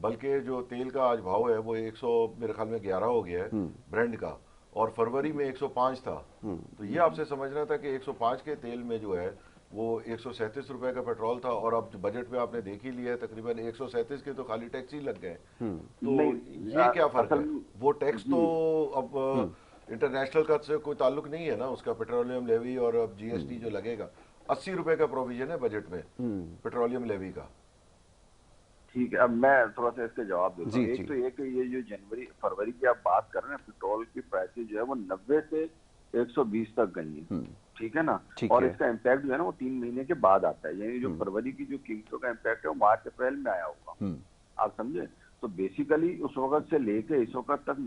बल्कि जो तेल का आज भाव है वो 100 मेरे ख्याल में 11 हो गया है ब्रांड का, और फरवरी में 105 था। तो ये आपसे समझना था कि 105 के तेल में जो है वो 137 रुपए का पेट्रोल था और अब बजट में आपने देख ही लिया है तकरीबन 137 के तो खाली टैक्स ही लग गए। तो ये क्या फर्क है? वो टैक्स तो अब इंटरनेशनल का से कोई ताल्लुक नहीं है ना उसका, पेट्रोलियम लेवी और अब GST जो लगेगा 80 रुपए का प्रोविजन है बजट में पेट्रोलियम लेवी का। ठीक है, अब मैं थोड़ा सा इसके जवाब देता हूँ। एक तो ये कि ये जो जनवरी फरवरी की आप बात कर रहे हैं, पेट्रोल की प्राइसेस जो है वो 90 से 120 तक गई है, ठीक है ना, और इसका इम्पैक्ट जो है ना वो 3 महीने के बाद आता है, यानी जो फरवरी की जो कीमतों का इम्पैक्ट है वो मार्च अप्रैल में आया होगा, आप समझे। तो बेसिकली उस वक्त से लेके इस वक्त तक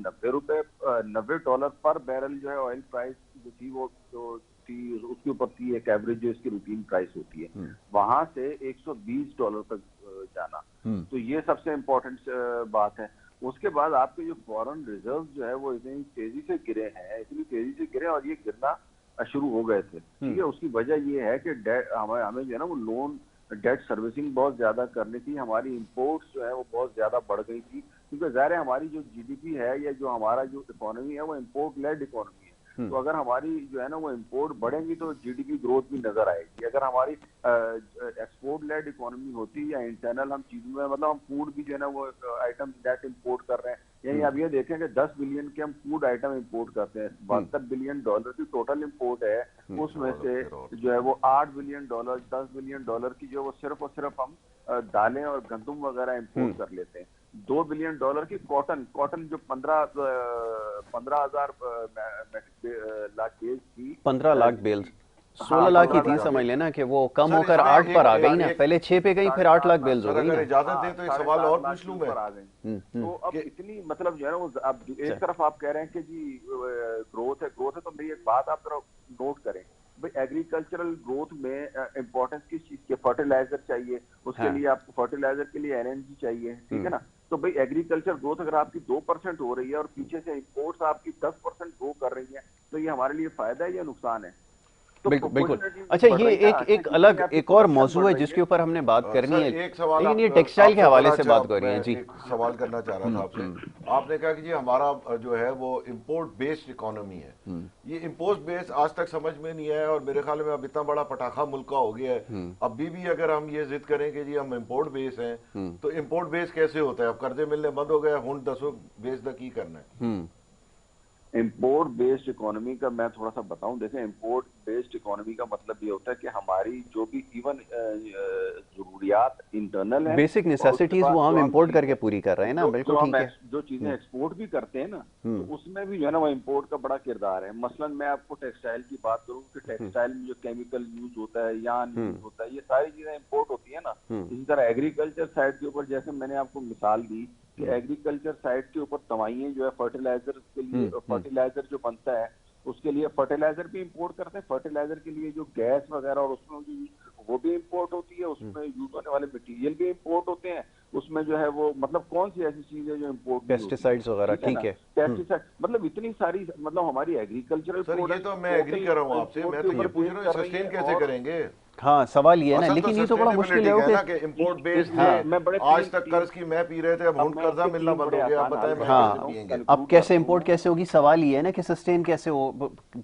$90 पर बैरल जो है ऑयल प्राइस जो थी वो उसके ऊपर थी एक एवरेज जो इसकी रूटीन प्राइस होती है, वहां से $120 तक जाना। तो ये सबसे इम्पोर्टेंट बात है। उसके बाद आपके जो फॉरेन रिजर्व जो है वो इतनी तेजी से गिरे और ये गिरना शुरू हो गए थे, ठीक है। उसकी वजह ये है कि हमें जो है ना वो लोन डेट सर्विसिंग बहुत ज्यादा करनी थी, हमारी इंपोर्ट्स जो है वो बहुत ज्यादा बढ़ गई थी, क्योंकि ज़ाहिर है हमारी जो GDP है या जो हमारा जो इकोनॉमी है वो इम्पोर्ट लेड इकोनॉमी है। तो अगर हमारी जो है ना वो इंपोर्ट बढ़ेंगी तो GDP ग्रोथ भी नजर आएगी। अगर हमारी एक्सपोर्ट लेड इकोनॉमी होती या इंटरनल हम चीजों में, मतलब हम फूड भी जो है ना वो आइटम डेट इंपोर्ट कर रहे हैं, यानी आप ये देखें कि 10 बिलियन के हम फूड आइटम इंपोर्ट करते हैं, $72 बिलियन की टोटल इंपोर्ट है, उसमें से जो है वो $8 बिलियन $10 बिलियन की जो वो सिर्फ और सिर्फ हम दालें और गंदम वगैरह इंपोर्ट कर लेते हैं। $2 बिलियन की कॉटन जो 15,000 लाख बेल्स थी, 15 लाख बेल्स 16 लाख ही थी, समझ लेना कि वो कम होकर 8 पर आ गई ना, पहले 6 पे गई फिर 8 लाख बेल्स हो गई ना। इजाजत दें तो एक सवाल और पूछ लूं मैं। तो अब इतनी मतलब जो है ना वो अब एक तरफ आप कह रहे हैं कि जी ग्रोथ है, तो मेरी एक बात आप जरा नोट करें भाई, एग्रीकल्चरल ग्रोथ में इंपॉर्टेंस किस चीज के, फर्टिलाइजर चाहिए, उसके लिए आपको फर्टिलाइजर के लिए LNG चाहिए, ठीक है ना। तो भाई एग्रीकल्चर ग्रोथ अगर आपकी 2% हो रही है और पीछे से इंपोर्ट्स आपकी 10% ग्रो कर रही है, तो ये हमारे लिए फायदा है या नुकसान है? तो बिल्कुल। अच्छा ये एक अलग एक और मौजू है जिसके ऊपर हमने बात करनी है, एक सवाल लेकिन ये टेक्सटाइल के हवाले से बात कर रही है। जी एक सवाल करना चाह रहा था आपसे। आपने कहा कि जी हमारा जो है वो इंपोर्ट बेस्ड इकोनॉमी है, ये इंपोर्ट बेस्ड आज तक समझ में नहीं आया और मेरे ख्याल में अब इतना बड़ा पटाखा मुल्क का हो गया है, अभी भी अगर हम ये जिद करें कि जी हम इंपोर्ट बेस्ड हैं तो इंपोर्ट बेस्ड कैसे होता है? अब कर्जे मिलने बंद हो गए, हुन दसो बेस्ड की करना है। इंपोर्ट बेस्ड इकोनॉमी का मैं थोड़ा सा बताऊं। देखें, इंपोर्ट बेस्ड इकोनॉमी का मतलब ये होता है कि हमारी जो भी इवन जरूरियात इंटरनल है, बेसिक नेसेसिटीज वो हम इंपोर्ट करके पूरी कर रहे हैं ना। बिल्कुल ठीक है। जो चीजें एक्सपोर्ट भी करते हैं ना, तो उसमें भी जो है ना वो इंपोर्ट का बड़ा किरदार है। मसलन मैं आपको टेक्सटाइल की बात करूँ कि टेक्सटाइल में जो केमिकल यूज होता है, यार्न यूज होता है, ये सारी चीजें इंपोर्ट होती है ना। इसी तरह एग्रीकल्चर साइड के ऊपर जैसे मैंने आपको मिसाल दी कि एग्रीकल्चर साइड के ऊपर दवाइयाँ जो है फर्टिलाइजर के लिए, फर्टिलाइजर जो बनता है उसके लिए फर्टिलाइजर भी इंपोर्ट करते हैं, फर्टिलाइजर के लिए जो गैस वगैरह और उसमें वो भी इंपोर्ट होती है, उसमें यूज होने वाले मटेरियल भी इंपोर्ट होते हैं, उसमें जो है वो मतलब कौन सी ऐसी चीज है जो इंपोर्ट, पेस्टिसाइड्स वगैरह, ठीक है, पेस्टिसाइड, मतलब इतनी सारी, मतलब हमारी एग्रीकल्चरल सर ये तो मैं एग्री कर रहा हूँ आपसे, मैं तो ये पूछ रहा हूँ सस्टेन कैसे करेंगे। हाँ सवाल ये है ना, लेकिन ये तो बड़ा मुश्किल है कि इंपोर्ट बेस्ड है। आज तक कर्ज की मैं पी रहे थे, अब कर्जा मिलना बंद हो गया, आप बताएं मैं कैसे पिएंगे। अब कैसे इंपोर्ट कैसे होगी, सवाल ये है ना कि सस्टेन कैसे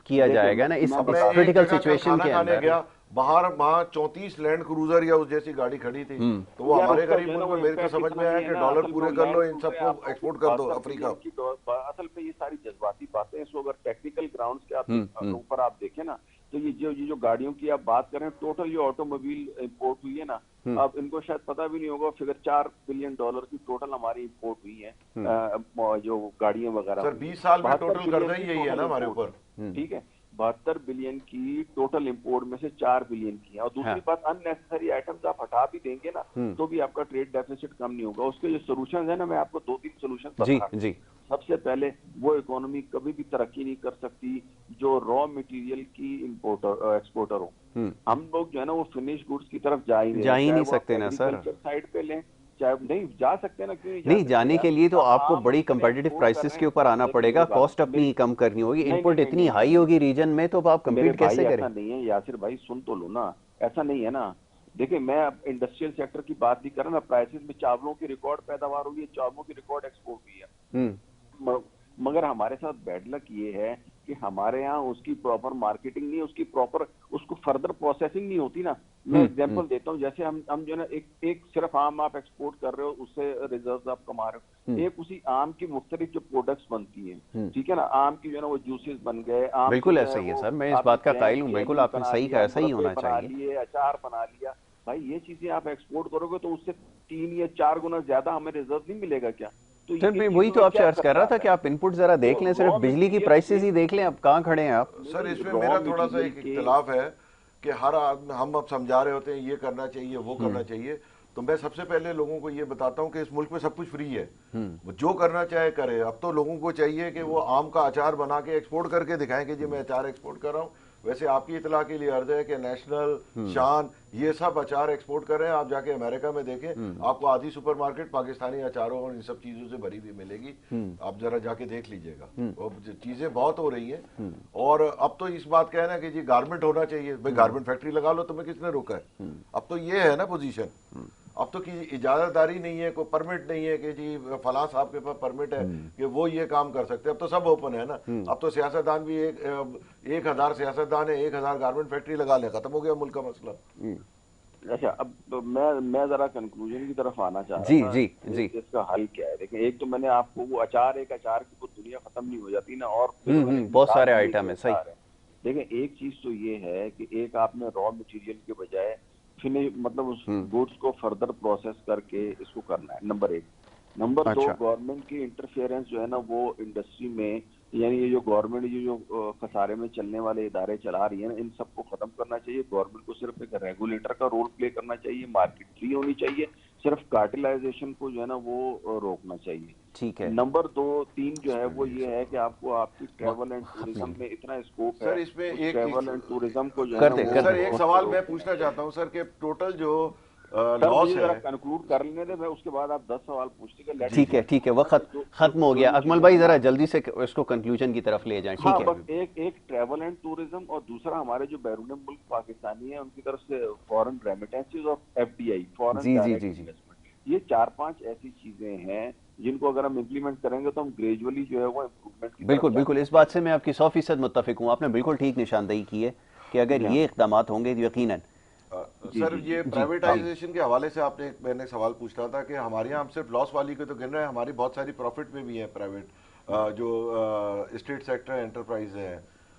किया जाएगा ना इस क्रिटिकल सिचुएशन के अंदर। बाहर वहाँ 34 लैंड क्रूजर या उस जैसी गाड़ी खड़ी थी, तो वो हमारे गरीब मुल्क में मेरे को समझ में आया कि डॉलर पूरे कर लो, इन सबको एक्सपोर्ट कर दो अफ्रीका। असल में ये सारी जज्बाती बातें, इसको अगर टेक्निकल ग्राउंड्स के ऊपर आप देखें ना, तो ये जो गाड़ियों की आप बात करें, टोटल ये ऑटोमोबाइल इंपोर्ट हुई है ना, अब इनको शायद पता भी नहीं होगा, फिगर $4 बिलियन की टोटल हमारी इंपोर्ट हुई है जो गाड़ियां वगैरह। सर 20 साल में टोटल कर्जा ही यही है ना हमारे ऊपर, ठीक है, 72 बिलियन की टोटल इंपोर्ट में से 4 बिलियन की है। और दूसरी बात, अननेसेसरी आइटम्स आप हटा भी देंगे ना तो भी आपका ट्रेड डेफिसिट कम नहीं होगा। उसके जो सोल्यूशन है ना, मैं आपको 2-3 सोल्यूशन बता रहा हूं। सबसे पहले, वो इकोनॉमी कभी भी तरक्की नहीं कर सकती जो रॉ मटेरियल की इंपोर्टर एक्सपोर्टर हो। हम लोग जो है ना वो फिनिश गुड्स की तरफ जा ही नहीं सकते ना सर। साइड पे लें, चाहे नहीं जा सकते ना, क्यों नहीं जाने के लिए तो आपको बड़ी कंपेटिटिव प्राइसेस के ऊपर आना पड़ेगा, कॉस्ट अपनी कम करनी होगी, इनपुट इतनी हाई होगी रीजन में, तो आप कम्पीट कैसे करें। ऐसा नहीं है यासिर भाई, सुन तो लो ना, ऐसा नहीं है ना। देखिए, मैं अब इंडस्ट्रियल सेक्टर की बात नहीं कर रहा ना, प्राइसेस में चावलों की रिकॉर्ड पैदावार हुई है, चावलों की रिकॉर्ड एक्सपोर्ट हुई है, मगर हमारे साथ बैड लक ये है कि हमारे यहाँ उसकी प्रॉपर मार्केटिंग नहीं, उसकी प्रॉपर उसको फर्दर प्रोसेसिंग नहीं होती ना। मैं एग्जांपल देता हूँ, जैसे हम जो है ना एक सिर्फ आम आप एक्सपोर्ट कर रहे हो, उससे रिजर्व आप कमा रहे हो, एक उसी आम की मुख्तलिफ जो प्रोडक्ट्स बनती हैं, ठीक है ना, आम की जो है ना वो जूसेस बन गए, बिल्कुल ऐसा ही है सर, मैं इस बात का कायल हूँ, बिल्कुल आपने सही कहा, ऐसा ही होना चाहिए। अचार बना लिया, भाई ये चीजें आप एक्सपोर्ट करोगे तो उससे 3 या 4 गुना ज्यादा हमें रिजर्व नहीं मिलेगा क्या? तो सर मैं वही तो आपसे अर्ज कर रहा था कि आप इनपुट जरा देख लें, सिर्फ बिजली की प्राइसेस ही देख लें, अब कहाँ खड़े हैं आप। सर इसमें मेरा थोड़ा सा एक इख्तिलाफ है कि हर आदमी, हम अब समझा रहे होते हैं ये करना चाहिए वो करना चाहिए, तो मैं सबसे पहले लोगों को ये बताता हूँ कि इस मुल्क में सब कुछ फ्री है, वो जो करना चाहे करे। अब तो लोगों को चाहिए कि वो आम का अचार बना के एक्सपोर्ट करके दिखाएं कि जी मैं अचार एक्सपोर्ट कर रहा हूँ। वैसे आपकी इतला के लिए अर्ज है कि नेशनल, शान, ये सब अचार एक्सपोर्ट कर रहे हैं। आप जाके अमेरिका में देखें, आपको आधी सुपरमार्केट पाकिस्तानी अचारों और इन सब चीजों से भरी हुई मिलेगी, आप जरा जाके देख लीजिएगा। चीजें बहुत हो रही हैं, और अब तो इस बात का है ना कि जी गारमेंट होना चाहिए, भाई गारमेंट फैक्ट्री लगा लो, तुम्हें किसने रोका है? अब तो ये है ना पोजीशन, अब तो की इजाजतदारी नहीं है, कोई परमिट नहीं है कि जी फलां साहब के पास परमिट है कि वो ये काम कर सकते हैं। अब तो सब ओपन है ना, अब तो सियासतदान भी 1000 सियासतदान है, 1000 गारमेंट फैक्ट्री लगा ले, खत्म हो गया मुल्क का मसला। अच्छा, अब तो मैं जरा कंक्लूजन की तरफ आना चाह रहा था। जी इसका हल क्या है? देखिए, एक तो मैंने आपको वो अचार की वो दुनिया खत्म नहीं हो जाती ना, और बहुत सारे आइटम है। सही, देखिए एक चीज तो ये है कि एक आपने रॉ मटेरियल के बजाय मतलब उस गुड्स को फर्दर प्रोसेस करके इसको करना है, नंबर 1। नंबर 2, गवर्नमेंट की इंटरफेरेंस जो है ना वो इंडस्ट्री में, यानी ये जो गवर्नमेंट जो खसारे में चलने वाले इदारे चला रही है ना, इन सबको खत्म करना चाहिए। गवर्नमेंट को सिर्फ एक रेगुलेटर का रोल प्ले करना चाहिए, मार्केट फ्री होनी चाहिए, सिर्फ कार्टेलाइजेशन को जो है ना वो रोकना चाहिए। ठीक है। नंबर 2-3 जो है वो ये है कि आपको आपकी ट्रैवल एंड टूरिज्म में इतना स्कोप है, सर इसमें एक ट्रैवल एंड टूरिज्म को जो है ना, सर एक सवाल मैं पूछना चाहता हूँ सर, कि टोटल जो लॉस है, कंक्लूड कर लेने दे, मैं उसके बाद आप 10 सवाल पूछते। ठीक है, वक्त खत्म हो गया। अकमल भाई जरा जल्दी से इसको कंक्लूजन की तरफ ले जाएं। ठीक है, बस एक ट्रैवल एंड टूरिज्म, और दूसरा हमारे जो बैरून मुल्क पाकिस्तानी है उनकी तरफ से फॉरेन रेमिटेंसेस और FDI, फॉरेन डायरेक्ट इन्वेस्टमेंट, ये 4-5 ऐसी चीजें हैं जिनको अगर हम इम्प्लीमेंट करेंगे तो हम ग्रेजुअली जो है वो इम्प्रूवमेंट की बिल्कुल इस बात से मैं आपकी 100% मुत्तफिक हूँ। आपने बिल्कुल ठीक निशानदेही की है कि अगर ये इक़दाम होंगे तो यकीनन। सर ये प्राइवेटाइजेशन के हवाले से आपने मैंने सवाल पूछना था कि हमारे यहाँ हम सिर्फ लॉस वाली को तो गिन रहे हैं, हमारी बहुत सारी प्रॉफिट में भी है प्राइवेट जो स्टेट सेक्टर एंटरप्राइज है,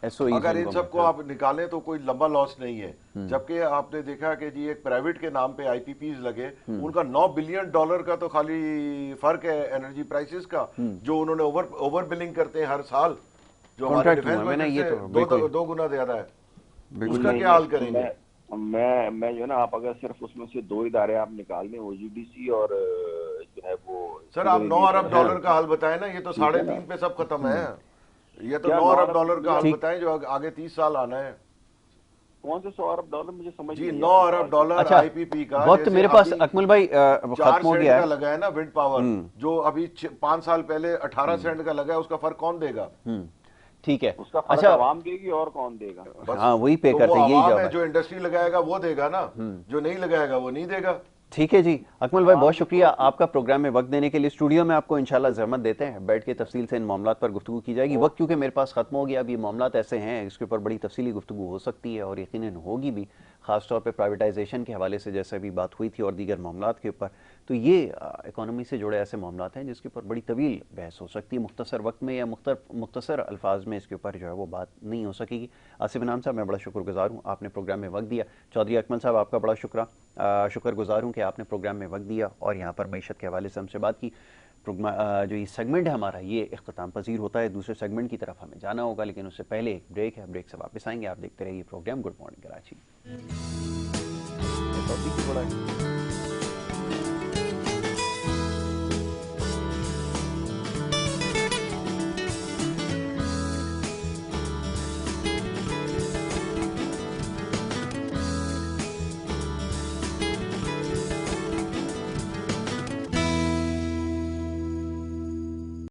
अगर इन सबको आप निकालें तो कोई लंबा लॉस नहीं है। जबकि आपने देखा कि जी एक प्राइवेट के नाम पे IPPs लगे, उनका $9 बिलियन का तो खाली फर्क है एनर्जी प्राइसेस का, जो उन्होंने ओवर बिलिंग करते हैं हर साल, जो हमारे डिफेंस में 2 गुना ज्यादा है। उसका क्या हाल करेंगे? मैं जो है ना, आप अगर सिर्फ उसमें से 2 इदारे आप निकाल दें, OGDC और जो है वो सर आप 9 अरब है, डॉलर का हाल बताएं ना, ये तो ठीक है ना? 3.5 पे सब खत्म है। ये तो क्या 9 9 अरब अरब डॉलर का हाल ठीक। बताएं जो आगे 30 साल आना है। कौन से 100 अरब डॉलर, मुझे समझ जी नहीं 9 आई अरब आपकी डॉलर अच्छा, IPP का, वक्त जैसे मेरे पास अभी अकमल भाई 4 खत्म हो सेंट गया का है। लगा है ना विंड पावर, जो अभी 5 साल पहले 18 सेंट का लगा है, उसका फर्क कौन देगा? ठीक है। उसका फर्क अच्छा, आवाम देगी और कौन देगा? बस। हाँ वही पे तो करते वो हैं, यही आवाम जवाब है, है। जो इंडस्ट्री लगाएगा वो देगा ना, जो नहीं लगाएगा वो नहीं देगा। ठीक है जी अकमल भाई, बहुत तो शुक्रिया आपका प्रोग्राम में वक्त देने के लिए। स्टूडियो में आपको इंशाल्लाह ज़हमत देते हैं, बैठ के तफसील से इन मामलात पर गुफ्तगू की जाएगी। वक्त क्योंकि मेरे पास ख़त्म हो गया, अब ये मामलात ऐसे हैं इसके ऊपर बड़ी तफसीली गुफ्तगू हो सकती है और यकीनन होगी भी, ख़ासतौर पर प्राइवेटाइजेशन के हवाले से जैसे अभी बात हुई थी और दीगर मामलात के ऊपर। तो ये इकानमी से जुड़े ऐसे मामलात हैं जिसके ऊपर बड़ी तवील बहस हो सकती है, मुख्तसर वक्त में या मुख्तसर अल्फाज में इसके ऊपर जो है वो बात नहीं हो सकेगी। आसिफ इनाम साहब, मैं बड़ा शुक्रगुजार हूँ, आपने प्रोग्राम में वक्त दिया। चौधरी अकमल साहब, आपका बड़ा शुक्रगुजार हूँ कि आपने प्रोग्राम में वक्त दिया और यहाँ पर मईशत के हवाले से हमसे बात की। जो ये सेगमेंट है हमारा, ये इख्तिताम पजीर होता है, दूसरे सेगमेंट की तरफ हमें जाना होगा, लेकिन उससे पहले एक ब्रेक है, ब्रेक से वापस आएंगे। आप देखते रहिए प्रोग्राम गुड मॉर्निंग कराची।